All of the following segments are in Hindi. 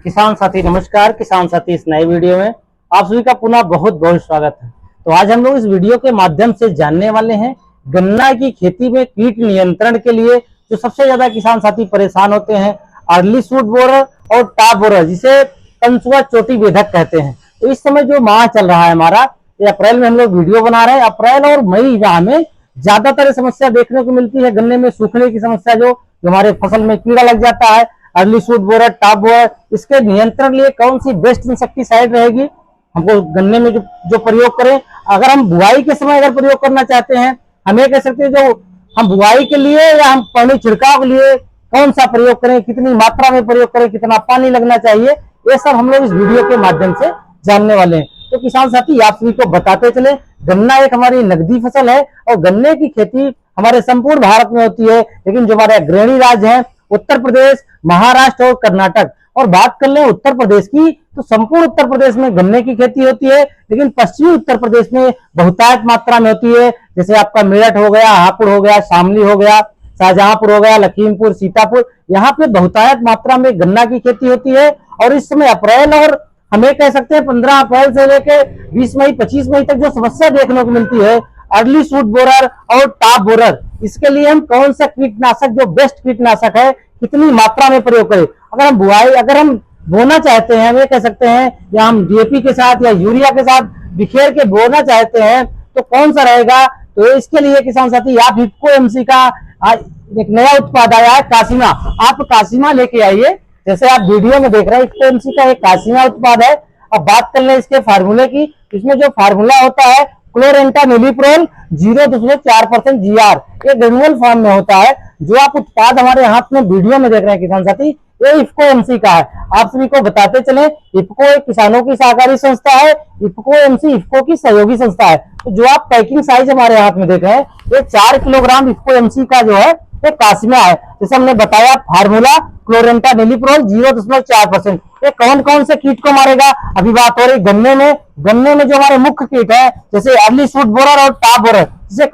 किसान साथी नमस्कार। किसान साथी इस नए वीडियो में आप सभी का पुनः बहुत बहुत स्वागत है। तो आज हम लोग इस वीडियो के माध्यम से जानने वाले हैं गन्ना की खेती में कीट नियंत्रण के लिए जो सबसे ज्यादा किसान साथी परेशान होते हैं, अर्ली शूट बोरर और टॉप बोरर, जिसे कंसुआ चोटी बेधक कहते हैं। तो इस समय जो माह चल रहा है हमारा, ये अप्रैल में हम लोग वीडियो बना रहे हैं। अप्रैल और मई माह में ज्यादातर समस्या देखने को मिलती है, गन्ने में सूखने की समस्या, जो हमारे फसल में कीड़ा लग जाता है, early shoot borer, top borer. इसके नियंत्रण लिए कौन सी बेस्ट इंसेक्टिसाइड रहेगी, हमको गन्ने में जो प्रयोग करें। अगर हम बुआई के समय अगर प्रयोग करना चाहते हैं, हम ये कह सकते हैं जो हम बुआई के लिए या हम पानी छिड़काव के लिए कौन सा प्रयोग करें, कितनी मात्रा में प्रयोग करें, कितना पानी लगना चाहिए, ये सब हम लोग इस वीडियो के माध्यम से जानने वाले हैं। तो किसान साथी आप सभी को बताते चले, गन्ना एक हमारी नकदी फसल है और गन्ने की खेती हमारे संपूर्ण भारत में होती है, लेकिन जो हमारे अग्रणी राज्य हैं उत्तर प्रदेश, महाराष्ट्र और कर्नाटक, और बात कर लें उत्तर प्रदेश की तो संपूर्ण उत्तर प्रदेश में गन्ने की खेती होती है, लेकिन पश्चिमी उत्तर प्रदेश में बहुतायत मात्रा में होती है। जैसे आपका मेरठ हो गया, हापुड़ हो गया, शामली हो गया, शाहजहांपुर हो गया, लखीमपुर, सीतापुर, यहाँ पे बहुतायत मात्रा में गन्ना की खेती होती है। और इस समय अप्रैल और हमें कह सकते हैं 15 अप्रैल से लेकर 20 मई 25 मई तक जो समस्या देखने को मिलती है, अर्ली शूट बोरर और टॉप बोरर, इसके लिए हम कौन सा कीटनाशक, जो बेस्ट कीटनाशक है, कितनी मात्रा में प्रयोग करें। अगर हम बोना चाहते हैं, हम ये कह सकते हैं, या हम डीएपी के साथ या यूरिया के साथ बिखेर के बोना चाहते हैं तो कौन सा रहेगा। तो इसके लिए किसान साथी आप इफको एमसी का एक नया उत्पाद आया है, कासिमा। आप कासिमा लेके आइए, जैसे आप वीडियो में देख रहे हैं, इफको एमसी का एक कासिमा उत्पाद है। अब बात कर लें इसके फार्मूले की, इसमें जो फार्मूला होता है क्लोरेंटानिलीप्रोल 0.4% GR, ये ग्रेनुअल फॉर्म में होता है। जो आप उत्पाद हमारे हाथ में वीडियो में देख रहे हैं किसान साथी, ये इफको एमसी का है। आप सभी को बताते चले, इफको एक किसानों की सहकारी संस्था है, इफको एमसी इफको की सहयोगी संस्था है। तो जो आप पैकिंग साइज हमारे हाथ में देख रहे हैं, ये 4 किलोग्राम इफको एमसी का जो है ये कासिमा है। जैसे हमने बताया फार्मूला क्लोरेंटानिलीप्रोल 0.4%, ये कौन कौन से कीट को मारेगा। अभी बात हो रही गन्ने में जो हमारे मुख्य कीट है, जैसे अर्ली शूट बोरर और टॉप बोरर, जिसे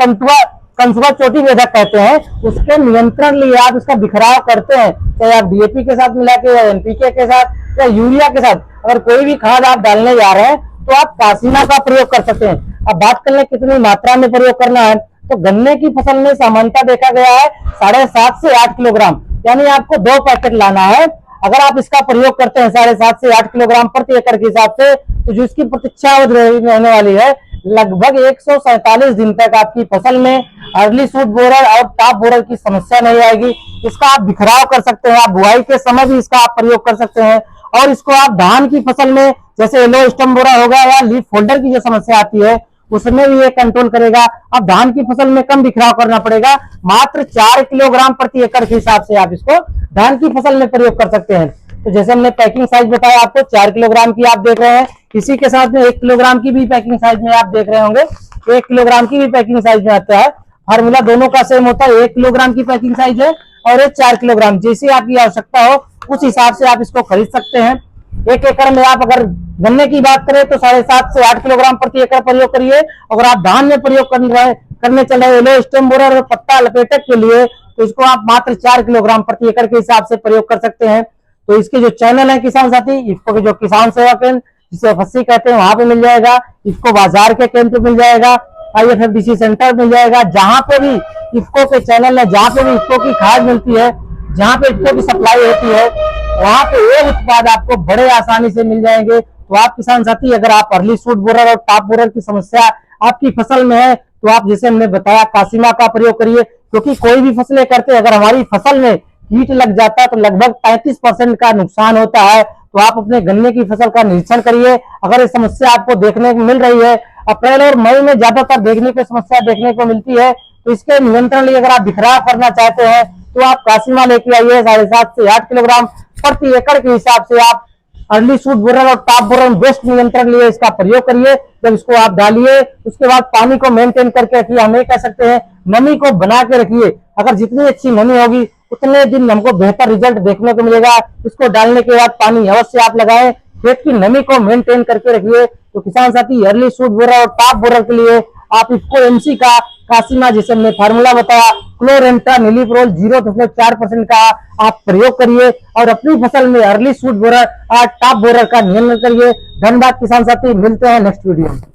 कंसुआ चोटी बेधक कहते हैं, उसके नियंत्रण लिए आप इसका बिखराव करते हैं, चाहे आप डीएपी के साथ मिला के या एनपीके के साथ या यूरिया के साथ, अगर कोई भी खाद आप डालने जा रहे हैं तो आप कासिमा का प्रयोग कर सकते हैं। अब बात कर ले कितनी मात्रा में प्रयोग करना है, तो गन्ने की फसल में सामान्यता देखा गया है 7.5 से 8 किलोग्राम, यानी आपको 2 पैकेट लाना है। अगर आप इसका प्रयोग करते हैं 7.5 से 8 किलोग्राम प्रति एकड़ के हिसाब से, तो जो इसकी प्रतीक्षा रहने वाली है लगभग 147 दिन तक आपकी फसल में अर्ली शूट बोरर और टॉप बोरर की समस्या नहीं आएगी। इसका आप बिखराव कर सकते हैं, आप बुआई के समय भी इसका आप प्रयोग कर सकते हैं। और इसको आप धान की फसल में, जैसे येलो स्टम्प बोरर होगा या लीफ फोल्डर की जो समस्या आती है, उसमें भी ये कंट्रोल करेगा। अब धान की फसल में कम बिखराव करना पड़ेगा, मात्र 4 किलोग्राम प्रति एकड़ के हिसाब से आप इसको धान की फसल में प्रयोग कर सकते हैं। तो जैसे हमने पैकिंग साइज बताया आपको 4 किलोग्राम की आप देख रहे हैं, इसी के साथ में 1 किलोग्राम की भी पैकिंग साइज में आप देख रहे होंगे, 1 किलोग्राम की भी पैकिंग साइज में आता है। फार्मूला दोनों का सेम होता है, 1 किलोग्राम की पैकिंग साइज है और 4 किलोग्राम, जैसी आपकी आवश्यकता हो उस हिसाब से आप इसको खरीद सकते हैं। 1 एकड़ में आप अगर गन्ने की बात करें तो 7.5 से 8 किलोग्राम प्रति एकड़ प्रयोग करिए। अगर आप धान में प्रयोग करने चले येलो स्टेम बोरर और पत्ता लपेटक के लिए, तो इसको आप मात्र 4 किलोग्राम प्रति एकड़ के हिसाब से प्रयोग कर सकते हैं। तो इसके जो चैनल है किसान साथी, इफको के जो किसान सेवा केंद्र जिसे एफएससी कहते हैं वहां पे मिल जाएगा, इफको बाजार के केंद्र पे मिल जाएगा, IFFDC सेंटर मिल जाएगा। जहां पे भी इफको के चैनल है, जहां पे भी इफको की खाद मिलती है, जहां पे इफको की सप्लाई होती है, वहां पे ये उत्पाद आपको बड़े आसानी से मिल जाएंगे। तो आप किसान साथी, अगर आप अर्ली शूट बोरर और टॉप बोरर की समस्या आपकी फसल में है, तो आप जैसे हमने बताया कासिमा का प्रयोग करिए, क्योंकि कोई भी फसलें करते अगर हमारी फसल में कीट लग जाता है तो लगभग 35% का नुकसान होता है। तो आप अपने गन्ने की फसल का निरीक्षण करिए। अगर ये समस्या आपको देखने को मिल रही है, अप्रैल और मई में ज्यादातर देखने को समस्या देखने को मिलती है, तो इसके नियंत्रण लिए अगर आप बिखराव करना चाहते हैं तो आप कासिमा लेके आइए। 7.5 से 8 किलोग्राम प्रति एकड़ के हिसाब से आप अर्ली शूट बोरर और टॉप बोरर बेस्ट नियंत्रण लिए इसका प्रयोग करिए। जब इसको आप डालिए उसके बाद पानी को मेंटेन करके रखिए, हम ये कह सकते हैं नमी को बना के रखिए। अगर जितनी अच्छी नमी होगी उतने दिन हमको बेहतर रिजल्ट देखने को मिलेगा। इसको डालने के बाद पानी अवश्य आप लगाएं, खेत की नमी को मेंटेन करके रखिए। तो किसान साथी अर्ली शूट बोरर और टॉप बोरर के लिए आप इसको एमसी का कासिमा जैसे हमने फार्मूला बताया क्लोरेंट्रा निलिप्रोल 0.4% का आप प्रयोग करिए और अपनी फसल में अर्ली शूट बोरर और टॉप बोरर का नियंत्रण करिए। धन्यवाद किसान साथी, मिलते हैं नेक्स्ट वीडियो में।